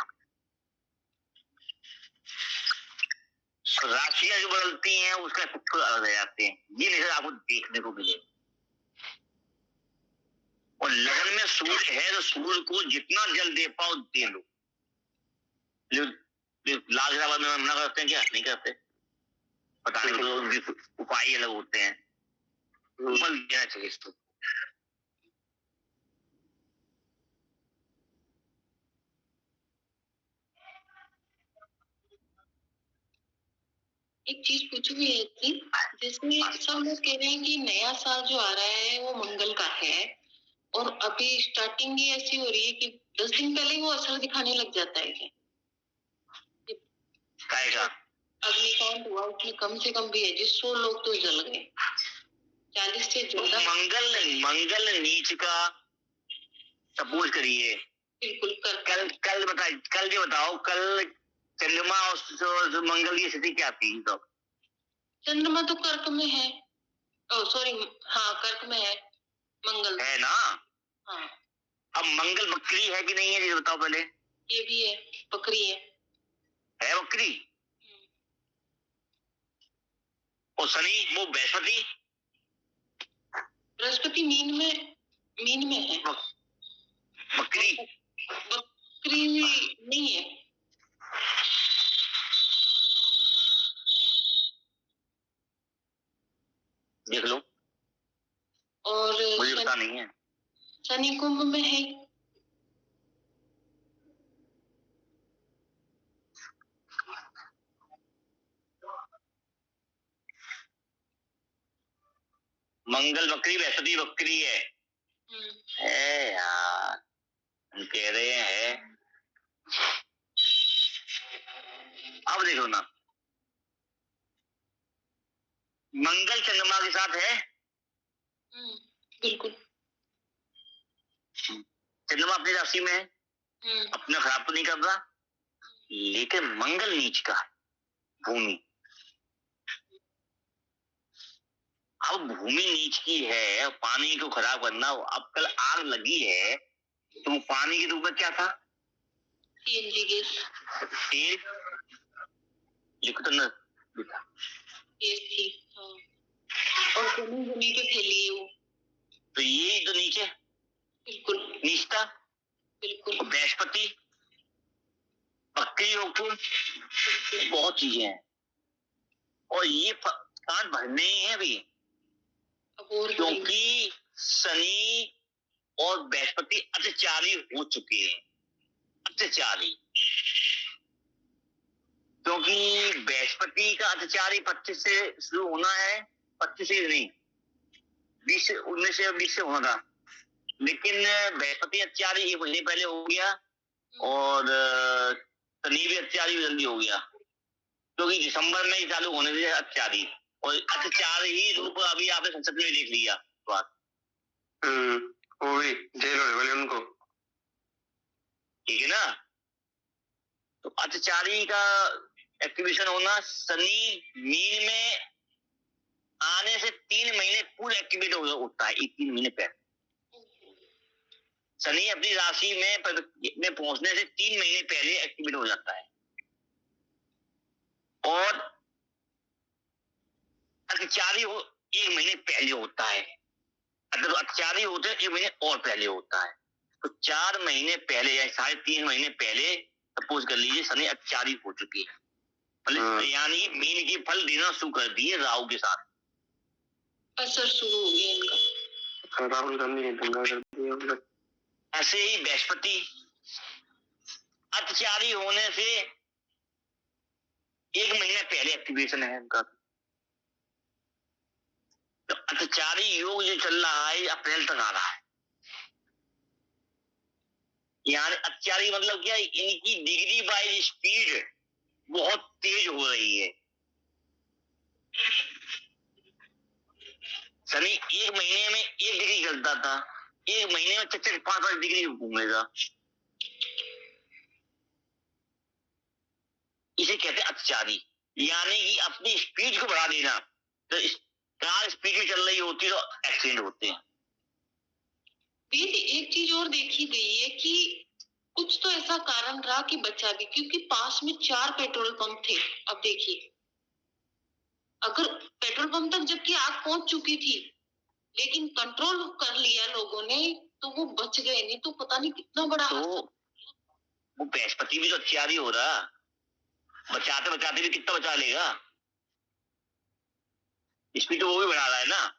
A: राशियां जो बदलती हैं उसका खुद अलग जाते हैं, ये नहीं आपको देखने को मिले। और लगन में सूर्य है तो सूर्य को जितना जल दे पाओ दे लो। लाल रावण में मना करते हैं क्या? नहीं करते, पता नहीं तो उनके उपाय अलग होते हैं। फल देना चाहिए इसको।
C: एक चीज पूछू भी है थी, जिसमें सब लोग कह रहे हैं कि नया साल जो आ रहा है वो मंगल का है, और अभी स्टार्टिंग ही ऐसी हो रही है कि 10 दिन पहले वो असर दिखाने लग जाता है। अग्निकांड हुआ उसमें कम से कम भी है जी 100 लोग तो जल गए, 40 से ज्यादा।
A: मंगल नीच का सपोज करिए।
C: बिल्कुल
A: कल जो बताओ, कल चंद्रमा और मंगल की स्थिति क्या थी? तो
C: चंद्रमा तो कर्क में है, सॉरी हाँ कर्क में है, मंगल
A: है ना।
C: हाँ
A: अब मंगल बकरी है कि नहीं है ये बताओ पहले।
C: ये भी है, बकरी है
A: बकरी। और शनि वो
C: बृहस्पति मीन में है।
A: बकरी
C: नहीं है,
A: देख लो,
C: और
A: मुझे पता नहीं है।
C: शनि कुंभ में है।
A: मंगल बकरी, बृहस्पति बकरी है यार, हम कह रहे हैं। अब देखो ना, मंगल चंद्रमा के साथ है।
C: बिल्कुल
A: चंद्रमा अपनी राशि में है, अपना खराब तो नहीं कर रहा, लेकिन मंगल नीच का भूमि। अब भूमि नीच की है, पानी को खराब करना। अब कल आग लगी है तो पानी के रूप में क्या था?
C: सीएनजी गैस,
A: तेल, लिक्विड
C: गैस थी। और जमीन पे फैली है वो,
A: तो ये तो नीचे
C: बिल्कुल
A: नीचता।
C: बिल्कुल
A: बृहस्पति बकरी हुकुम, बहुत चीजें हैं और ये कांड भरने ही है अभी, क्योंकि शनि और बृहस्पति अत्याचारी हो चुके हैं। अत्याचारी, क्योंकि बृहस्पति का अत्याचारी 25 से शुरू होना है, 25 से नहीं 20 से 19 से होना था, लेकिन बृहस्पति अत्याचारी 1 महीने पहले हो गया और शनि भी अत्याचारी जल्दी हो गया, क्योंकि दिसंबर में ही चालू होने से अत्याचारी। और अत्याचार ही रूप अभी आपने संसद में देख लिया बात।
B: वो भी जेल होने वाले उनको,
A: ठीक है ना। तो अत्याचारी का एक्टिवेशन होना, शनि मीन में आने से 3 महीने पूरे एक्टिवेट होता है। 3 महीने पहले शनि अपनी राशि में पहुंचने से 3 महीने पहले एक्टिवेट हो जाता है। और अतिचारी हो 1 महीने पहले होता है। अगर अतिचारी होते हैं 1 महीने और पहले होता है। तो 4 महीने पहले या 3.5 महीने पहले सपोज कर लीजिए शनि अतिचारी हो चुकी है, मतलब यानी मीन के फल देना शुरू कर दिए राहु के साथ,
C: असर शुरू हो गया इनका।
B: राहुल गांधी ने दंगा कर दिया।
A: ऐसे ही बृहस्पति अतिचारी होने से 1 महीने पहले एक्टिवेशन है उनका। तो अतिचारी योग जो चल रहा है अप्रैल तक आ रहा है, यानी अतिचारी मतलब क्या, इनकी डिग्री बाय स्पीड बहुत तेज हो रही है। शनि 1 महीने में 1 डिग्री चलता था, 1 महीने में 4-5 डिग्री घूमेगा। इसे कहते हैं अतिचारी, यानी कि अपनी स्पीड को बढ़ा देना। तो कार स्पीड में चल रही होती है तो एक्सीडेंट होते हैं।
C: एक चीज और देखी गई है कि कुछ तो ऐसा कारण रहा कि बचा भी, क्योंकि पास में 4 पेट्रोल पंप थे। अब देखिए, अगर पेट्रोल पंप तक जबकि आग पहुंच चुकी थी लेकिन कंट्रोल कर लिया लोगों ने, तो वो बच गए, नहीं तो पता नहीं कितना बड़ा
A: तो वो बृहस्पति भी तो अतिचारी हो रहा, बचाते बचाते भी कितना बचा लेगा, स्पीड तो वो भी बढ़ा रहा है ना।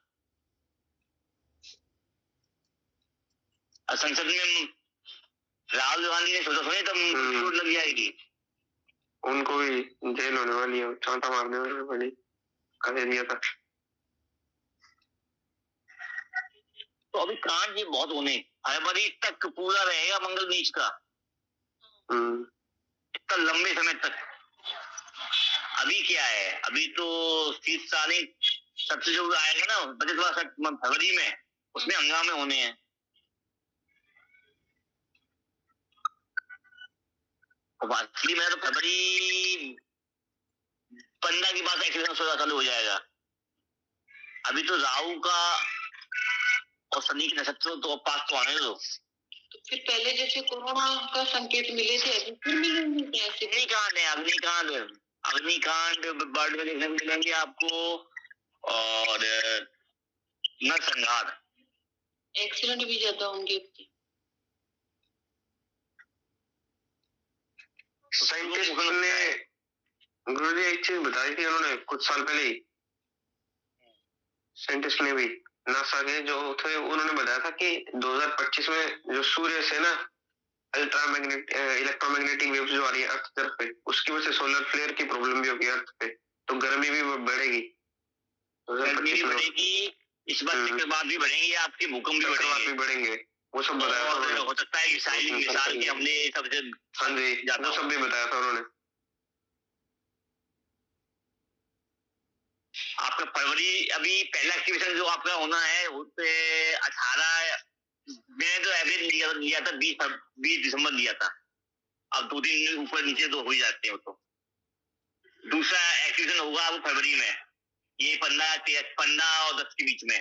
A: संसद में राहुल गांधी ने सोचा थोड़ी तब चोट लग जाएगी,
B: उनको भी जेल होने वाली है, चांटा मारने वाली कर दिया था।
A: तो अभी कांड ये बहुत होने, फरवरी तक पूरा रहेगा मंगल नीच का, इतना लंबे समय तक। अभी क्या है, अभी तो शीतकालीन सत्र जो आएगा ना बजट वाला फरवरी में, उसमें हंगामे होने हैं। असली में तो फरवरी 15 के बाद एक्सीडेंट चालू हो जाएगा। अभी तो राहु का और शनि के नक्षत्र तो पास तो आने दो।
C: तो फिर पहले जैसे कोरोना का संकेत मिले थे, अभी फिर मिलेंगे कैसे?
A: अग्निकांड है, अग्निकांड बर्ड में देखने मिलेंगे आपको, और नरसंहार,
C: एक्सीडेंट भी ज्यादा होंगे।
B: साइंटिस्ट ने गुरुजी एक चीज बताई थी उन्होंने कुछ साल पहले, साइंटिस्ट ने भी नासा के जो थे उन्होंने बताया था कि 2025 में जो सूर्य से ना इलेक्ट्रोमैग्नेटिक वेव्स जो आ रही है अर्थ तरफ पे, उसकी वजह से सोलर फ्लेयर की प्रॉब्लम भी होगी अर्थ पे, तो गर्मी भी बढ़ेगी।
A: इस बार चक्रवात भी बढ़ेंगे, आपके भूकंप भी बढ़ेंगे,
B: वो सब बताया था।
A: हो सकता है मिसाल की हमने सबसे,
B: हाँ जी, वो सब भी बताया था उन्होंने।
A: आपका फरवरी अभी पहला एक्टिवेशन जो आपका होना है उसपे 18, मैंने तो एवरेज लिया था 20 दिसंबर लिया था। अब 2 दिन ऊपर नीचे तो हो ही जाते हैं। तो दूसरा एक्टिवेशन होगा वो फरवरी में, ये 15 और 10 के बीच में।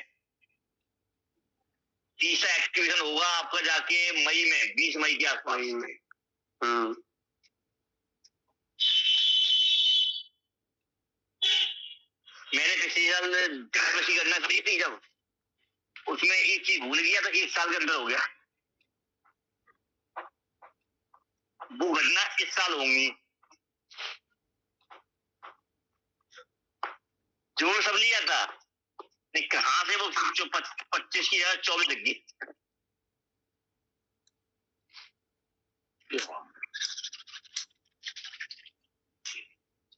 A: तीसरा एक्टिवेशन होगा आपका जाके मई में, 20 मई के आसपास। मैंने पिछले साल कृषि गणना करी थी, जब उसमें एक चीज भूल गया था कि 1 साल के अंदर हो गया। वो घटना इस साल होंगी, जो सब लिया था नहीं, कहां से वो 25 की जगह 24 लग गई।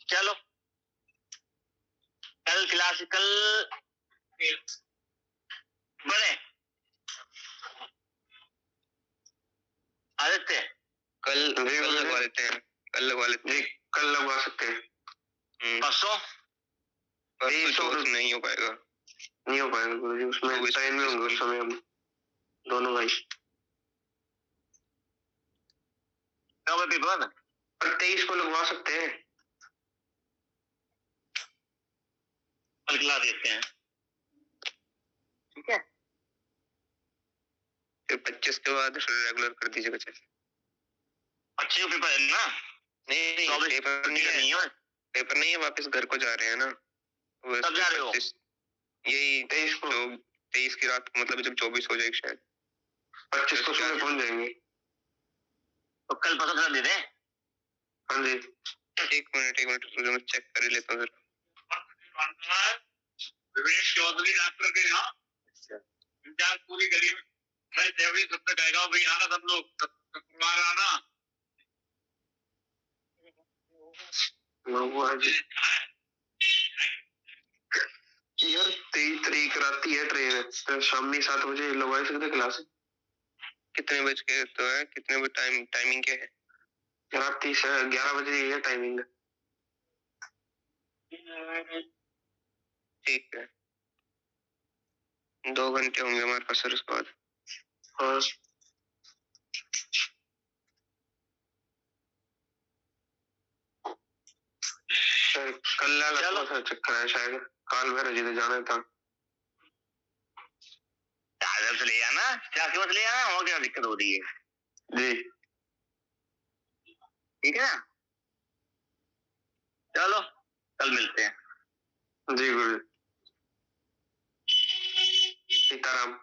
A: चलो कल क्लासिकल बने आदित्य,
B: कल लगवा लेते हैं, कल लगवा सकते हैं।
A: परसों
B: नहीं हो पाएगा गुरुजी, उसमें टाइम में होंगे उस समय हम दोनों भाई।
A: पेपर
B: 23 को लगवा सकते हैं,
A: कल खिला देते हैं, ठीक है।
B: फिर 25 के बाद रेगुलर कर दीजिएगा।
A: 25 पेपर है ना?
B: नहीं पेपर नहीं है, पेपर नहीं है, वापस घर को जा रहे हैं ना।
A: कब जा रहे हो?
B: यही 23 को, 23 की रात को, मतलब जब 24 हो जाएगी शायद, 25 को सुबह पहुंच जाएंगे।
A: तो कल पता चला दे दे।
B: हाँ जी, एक मिनट तो मैं चेक कर ही लेता हूँ जरा। विवेक चौधरी डॉक्टर के यहाँ इंचार्ज पूरी गली में, मैं देवरी सब तक आएगा भाई, आना सब लोग, शुक्रवार आना। यार 23 तारीख राती है ट्रेन, तो शाम 7 बजे लगवा सकते क्लास। कितने बज के तो है, कितने बजे टाइमिंग क्या है? राती 11 बजे है टाइमिंग। ठीक है, 2 घंटे होंगे हमारे पास सर उसके बाद। हाँ, कल लगा चक्कर है शायद, काल भैरव जी जाना था।
A: चार्जर से ले आना, चार्ज के बस ले आना, और क्या दिक्कत हो रही है?
B: जी
A: ठीक है ना, चलो कल मिलते हैं।
B: जी गुरु, Sitaram.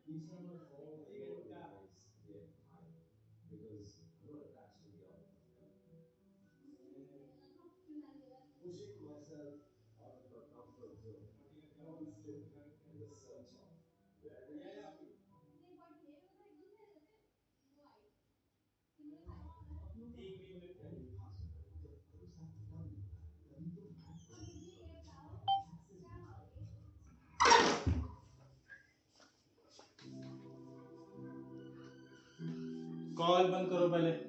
D: Each number 4 is get higher because I'm not attached to the other one. Pushing myself out of my comfort zone, constantly in the search of where can I be? Impossible जब भरोसा कम होता है तभी तो
E: कॉल बंद करो पहले।